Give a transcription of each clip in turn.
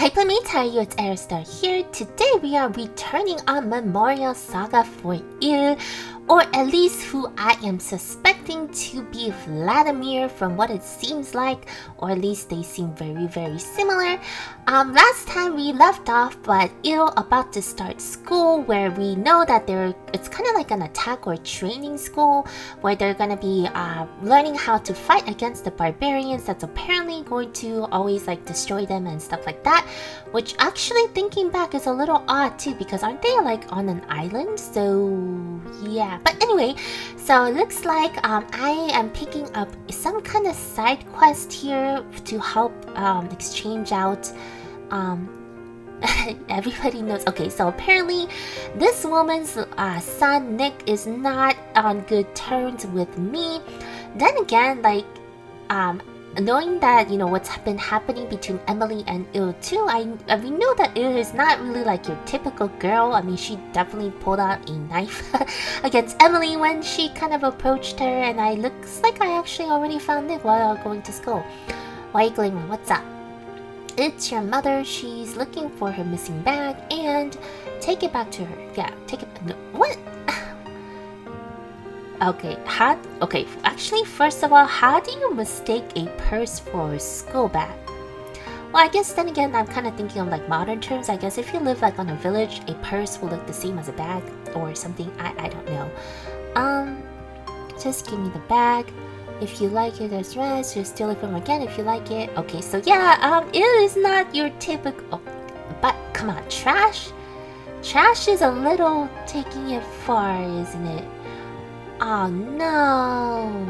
Hi Playmates, how are you? It's Aerostar here. Today we are returning on Memorial Saga for Il, or at least who I am suspecting to be Vladimir from what it seems like, or at least they seem very similar. Last time we left off but Il about to start school, where we know that it's kind of like an attack or training school where they're gonna be learning how to fight against the barbarians that's apparently going to always like destroy them and stuff like that. Which actually thinking back is a little odd too, because aren't they like on an island? So yeah, but anyway, so it looks like I am picking up some kind of side quest here to help exchange out everybody knows. Okay, so apparently this woman's son Nick is not on good terms with me. Then again, like knowing that, you know, what's been happening between Emily and Il too, we know that Il is not really like your typical girl. I mean, she definitely pulled out a knife against Emily when she kind of approached her, and I looks like I actually already found Nick while going to school. Why are you gleaming? What's up? It's your mother. She's looking for her missing bag, and take it back to her. Yeah, take it. No, what? Okay, actually, first of all, how do you mistake a purse for a school bag? Well, I guess then again, I'm kind of thinking of like modern terms. I guess if you live like on a village, a purse will look the same as a bag or something. I don't know. Just give me the bag. If you like it as rest, just steal it from again if you like it. Okay, so yeah, it is not your typical. Oh, but come on, trash? Trash is a little taking it far, isn't it? Oh no.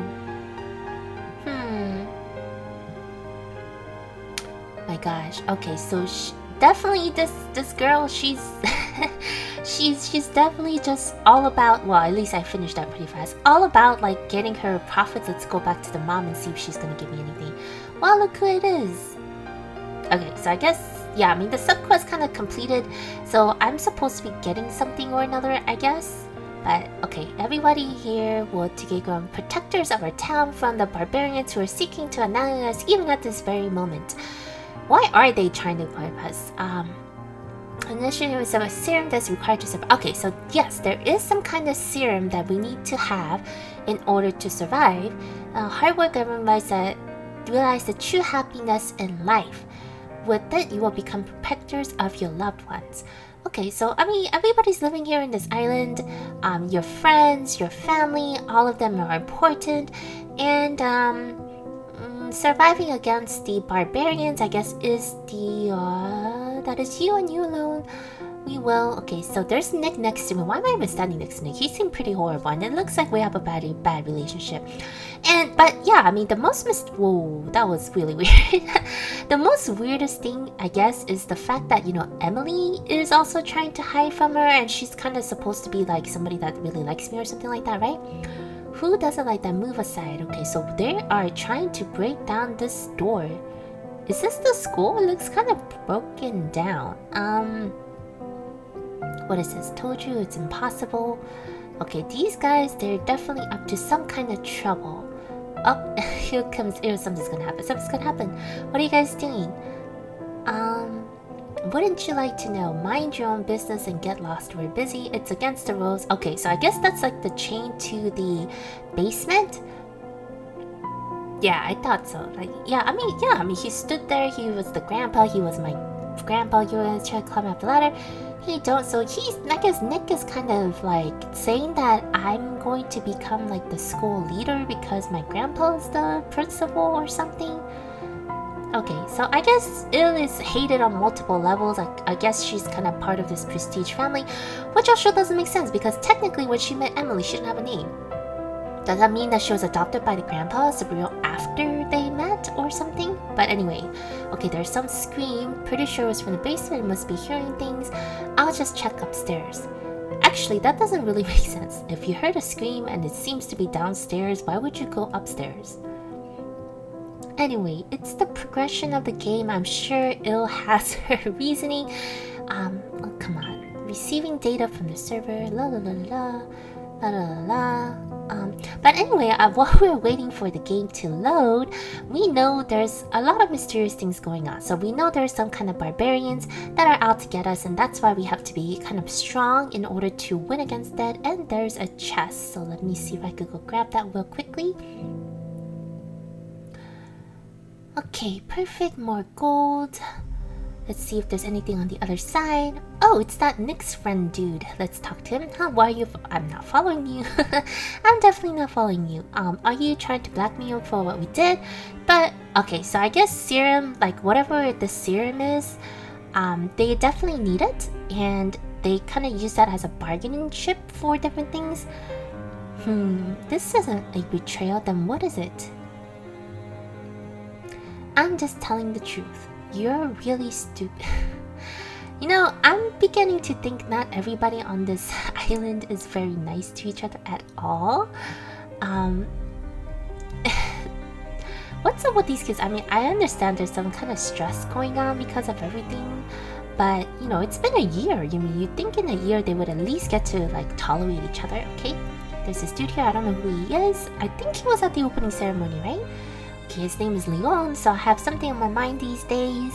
My gosh. Okay, so definitely this girl, she's she's definitely just all about, well, at least I finished that pretty fast. All about like getting her profits. Let's go back to the mom and see if she's gonna give me anything. Well, look who it is. Okay, so I guess, yeah, I mean the subquest kind of completed, so I'm supposed to be getting something or another, I guess. But okay, everybody here will take on protectors of our town from the barbarians who are seeking to annihilate us even at this very moment. Why are they trying to equip us? Initially was a serum that's required to survive. Okay, so yes, there is some kind of serum that we need to have in order to survive. Hard work and realize the true happiness in life. With it, you will become protectors of your loved ones. Okay, so I mean, everybody's living here in this island. Your friends, your family, all of them are important. And surviving against the barbarians, I guess, is that is you and you alone. We will. Okay, so there's Nick next to me. Why am I even standing next to Nick? He seemed pretty horrible, and it looks like we have a bad relationship. But yeah, I mean, the most whoa, that was really weird. The most weirdest thing, I guess, is the fact that, you know, Emily is also trying to hide from her, and she's kind of supposed to be like somebody that really likes me or something like that, right? Who doesn't like that? Move aside. Okay, so they are trying to break down this door. Is this the school? It looks kind of broken down. What is this? Told you it's impossible. Okay, these guys, they're definitely up to some kind of trouble. Oh, here something's gonna happen. Something's gonna happen. What are you guys doing? Wouldn't you like to know? Mind your own business and get lost. We're busy. It's against the rules. Okay, so I guess that's like the chain to the basement. Yeah, I thought so. Like, yeah, I mean, he stood there. He was the grandpa. He was my grandpa. You were gonna try to climb up the ladder. He don't. So I guess Nick is kind of like saying that I'm going to become like the school leader because my grandpa is the principal or something. Okay, so I guess Il is hated on multiple levels. I guess she's kind of part of this prestige family, which also doesn't make sense because technically when she met Emily, she didn't have a name. Does that mean that she was adopted by the grandpa Sabrina after they met or something? But anyway, okay, there's some scream. Pretty sure it was from the basement. It must be hearing things. I'll just check upstairs. Actually, that doesn't really make sense. If you heard a scream and it seems to be downstairs, why would you go upstairs? Anyway, it's the progression of the game. I'm sure Il has her reasoning. Oh, come on. Receiving data from the server. La la la la. La la la la. But anyway, while we're waiting for the game to load, we know there's a lot of mysterious things going on. So we know there's some kind of barbarians that are out to get us, and that's why we have to be kind of strong in order to win against that. And there's a chest, so let me see if I could go grab that real quickly. Okay, perfect, more gold. Let's see if there's anything on the other side. Oh, it's that Nick's friend dude. Let's talk to him. Huh, why are you... I'm not following you. I'm definitely not following you. Are you trying to blackmail for what we did? But, okay, so I guess serum, like whatever the serum is, they definitely need it. And they kind of use that as a bargaining chip for different things. This isn't a betrayal, then what is it? I'm just telling the truth. You're really stupid. You know, I'm beginning to think not everybody on this island is very nice to each other at all. What's up with these kids? I mean, I understand there's some kind of stress going on because of everything, but you know, it's been a year. You mean, you'd think in a year they would at least get to like tolerate each other, okay? There's this dude here, I don't know who he is. I think he was at the opening ceremony, right? Okay, his name is Leon, so I have something on my mind these days.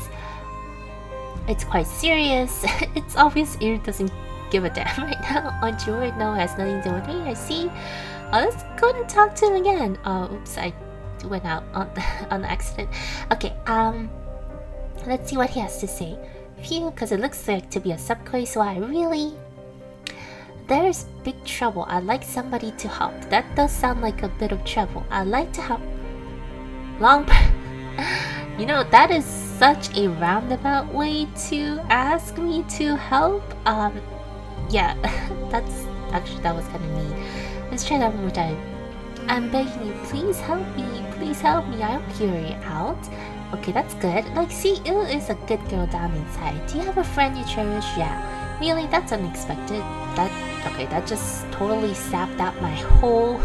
It's quite serious. It's obvious Ear doesn't give a damn right now. On Joy, no, it has nothing to do with me, I see. Let's go and talk to him again. Oh, oops, I went out on accident. Okay, let's see what he has to say. Phew, because it looks like to be a subquest, so I really... There's big trouble. I'd like somebody to help. That does sound like a bit of trouble. I'd like to help. You know, that is such a roundabout way to ask me to help. Yeah, that was kind of mean. Let's try that one more time. I'm begging you, please help me. Please help me. I'll carry it out. Okay, that's good. Like, see, Il is a good girl down inside. Do you have a friend you cherish? Yeah. Really? That's unexpected. That just totally sapped out my whole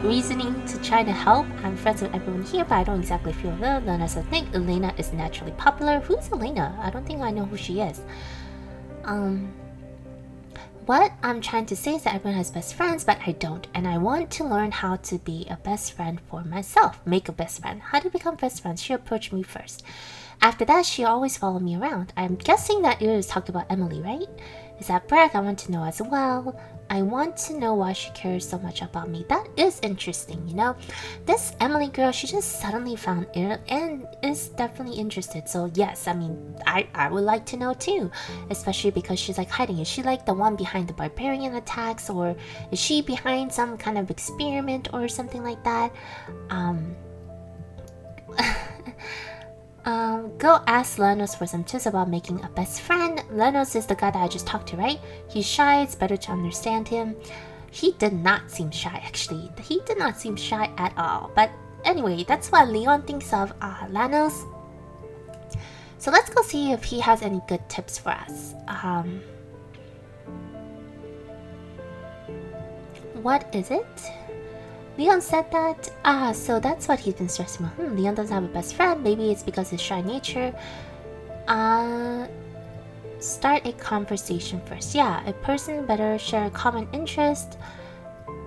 reasoning to try to help. I'm friends with everyone here, but I don't exactly feel well. Then as I think Elena is naturally popular. Who's Elena? I don't think I know who she is. What I'm trying to say is that everyone has best friends, but I don't. And I want to learn how to be a best friend for myself. Make a best friend. How to become best friends? She approached me first. After that, she always followed me around. I'm guessing that Iris talked about Emily, right? Is that Bragg? I want to know as well. I want to know why she cares so much about me. That is interesting, you know? This Emily girl, she just suddenly found it and is definitely interested. So yes, I mean, I would like to know too. Especially because she's like hiding. Is she like the one behind the barbarian attacks? Or is she behind some kind of experiment or something like that? Go ask Lenos for some tips about making a best friend. Lenos is the guy that I just talked to, right? He's shy, it's better to understand him. He did not seem shy, actually. He did not seem shy at all. But anyway, that's what Leon thinks of Lenos. So let's go see if he has any good tips for us. What is it? Leon said that. So that's what he's been stressing about. Leon doesn't have a best friend. Maybe it's because of his shy nature. Start a conversation first. Yeah, a person better share a common interest.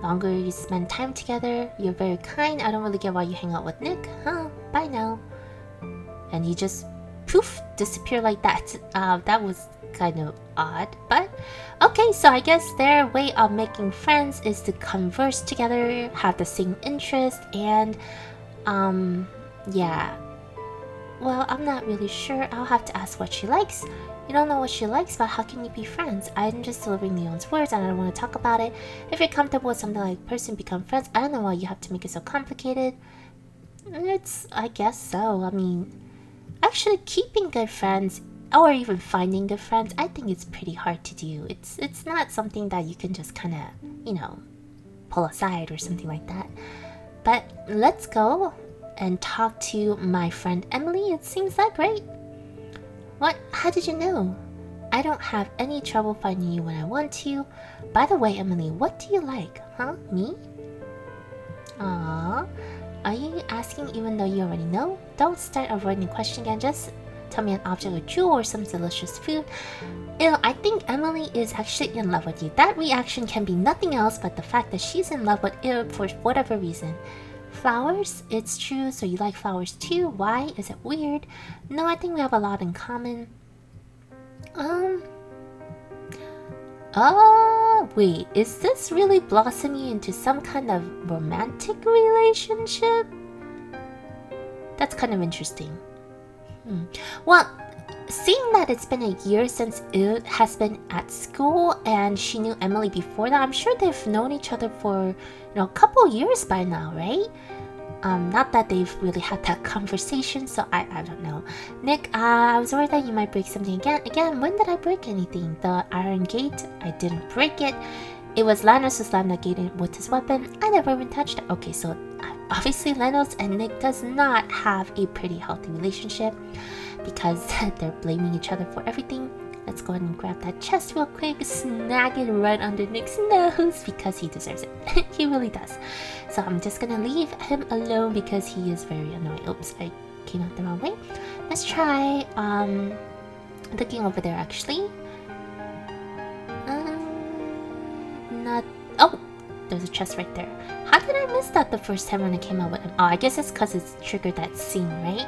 Longer you spend time together. You're very kind. I don't really get why you hang out with Nick. Huh? Bye now. And he just poof disappeared like that. That was kind of odd, but okay, so I guess their way of making friends is to converse together, have the same interest, and yeah, well, I'm not really sure. I'll have to ask what she likes. You don't know what she likes, but how can you be friends? I'm just delivering Leon's words and I don't want to talk about it. If you're comfortable with something like person become friends, I don't know why you have to make it so complicated. I guess so. I mean, actually keeping good friends or even finding good friends, I think it's pretty hard to do. It's not something that you can just kind of, you know, pull aside or something like that. But let's go and talk to my friend Emily. It seems like great. What? How did you know? I don't have any trouble finding you when I want to. By the way, Emily, what do you like? Huh? Me? Aww. Are you asking even though you already know? Don't start avoiding the question again. Just Tell me an object or jewel or some delicious food. Ew, I think Emily is actually in love with you. That reaction can be nothing else but the fact that she's in love with Ew for whatever reason. Flowers? It's true, so you like flowers too? Why? Is it weird? No, I think we have a lot in common. Wait, is this really blossoming into some kind of romantic relationship? That's kind of interesting. Well, seeing that it's been a year since it has been at school and she knew Emily before that, I'm sure they've known each other for, a couple years by now, right? Not that they've really had that conversation, so I don't know. Nick, I was worried that you might break something again. Again, when did I break anything? The iron gate? I didn't break it. It was Lanos who slammed the gate with his weapon. I never even touched it. Okay, so obviously Lanos and Nick does not have a pretty healthy relationship because they're blaming each other for everything. Let's go ahead and grab that chest real quick, snag it right under Nick's nose because he deserves it. He really does. So I'm just gonna leave him alone because he is very annoying. Oops, I came out the wrong way. Let's try looking over there actually. Not. Oh, there's a chest right there. How did I miss that the first time when I came out with him? Oh, I guess it's because it's triggered that scene, right?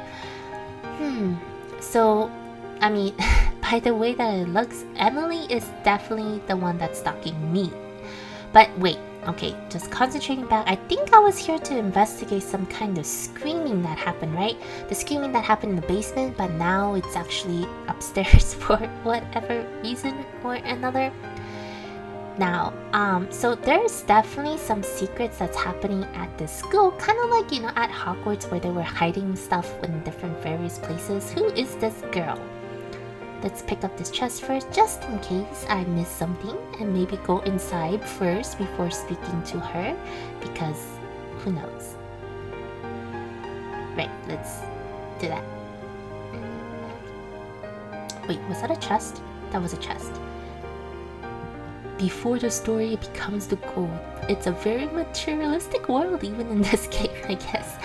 So, I mean, by the way that it looks, Emily is definitely the one that's stalking me. But wait, okay, just concentrating back. I think I was here to investigate some kind of screaming that happened, right? The screaming that happened in the basement, but now it's actually upstairs for whatever reason or another. Now, so there's definitely some secrets that's happening at this school, kind of like, at Hogwarts where they were hiding stuff in different various places. Who is this girl? Let's pick up this chest first, just in case I miss something, and maybe go inside first before speaking to her, because who knows? Right, let's do that. Wait, was that a chest? That was a chest. Before the story becomes the goal. It's a very materialistic world even in this game, I guess.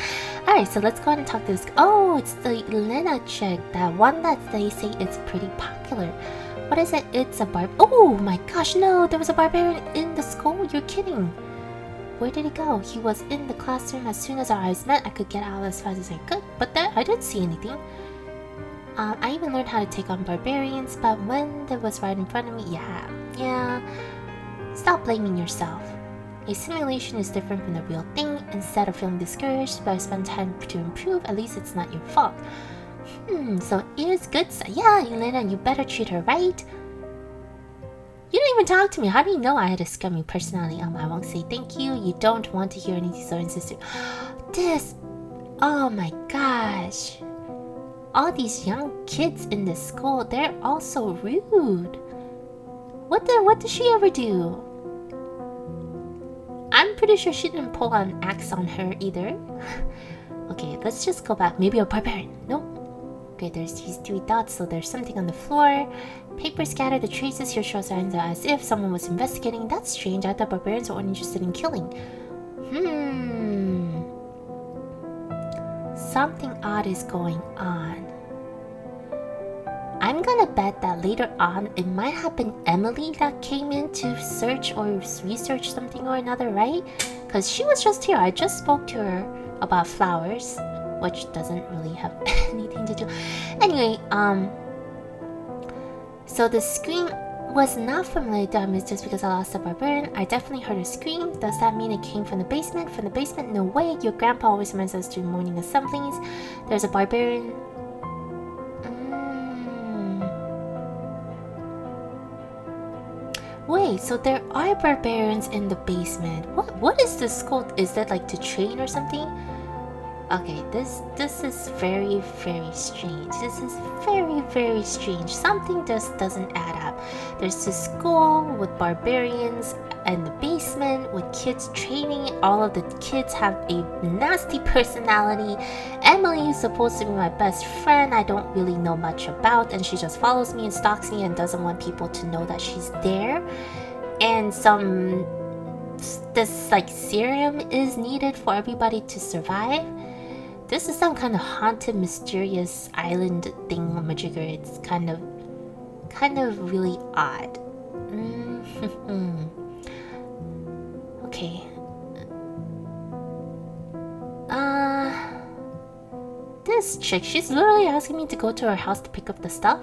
Alright, so let's go ahead and talk to this. Oh, it's the Lena chick. That one that they say is pretty popular. What is it? It's a Oh my gosh, no! There was a barbarian in the school? You're kidding. Where did he go? He was in the classroom. As soon as our eyes met, I could get out as fast as I could. But then I didn't see anything. I even learned how to take on barbarians, but when it was right in front of me, yeah. Stop blaming yourself. A simulation is different from the real thing. Instead of feeling discouraged, but spend time to improve, at least it's not your fault. So here's good stuff. Yeah, Elena, you better treat her right. You didn't even talk to me. How do you know I had a scummy personality? I won't say thank you. You don't want to hear anything so insistent. This... Oh my gosh. All these young kids in this school, they're all so rude. What did she ever do? I'm pretty sure she didn't pull an axe on her either. Okay, let's just go back. Maybe a barbarian. Nope. Okay, there's these 3 dots, so there's something on the floor. Paper scattered. The traces here show signs as if someone was investigating. That's strange. I thought barbarians were only interested in killing. Something odd is going on. I'm gonna bet that later on it might have been Emily that came in to search or research something or another, right? Because she was just here. I just spoke to her about flowers, which doesn't really have anything to do. Anyway, so the scream was not from my dummies just because I lost a barbarian. I definitely heard a scream. Does that mean it came from the basement? From the basement? No way. Your grandpa always reminds us during morning assemblies. There's a barbarian. Wait, so there are barbarians in the basement. What is this school? Is that like to train or something? Okay, this is very, very strange. This is very, very strange. Something just doesn't add up. There's this school with barbarians and the basement with kids training. All of the kids have a nasty personality. Emily is supposed to be my best friend. I don't really know much about, and she just follows me and stalks me and doesn't want people to know that she's there. And this like serum is needed for everybody to survive. This is some kind of haunted, mysterious island thing, Majigger. It's kind of really odd. Okay. This chick, she's literally asking me to go to her house to pick up the stuff.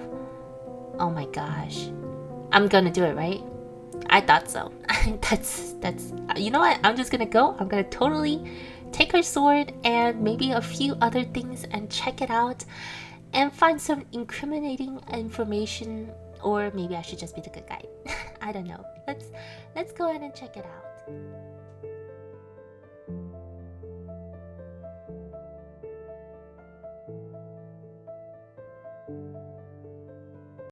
Oh my gosh. I'm gonna do it, right? I thought so. that's you know what? I'm just gonna go. I'm gonna totally take her sword and maybe a few other things and check it out and find some incriminating information, or maybe I should just be the good guy. I don't know. Let's go ahead and check it out.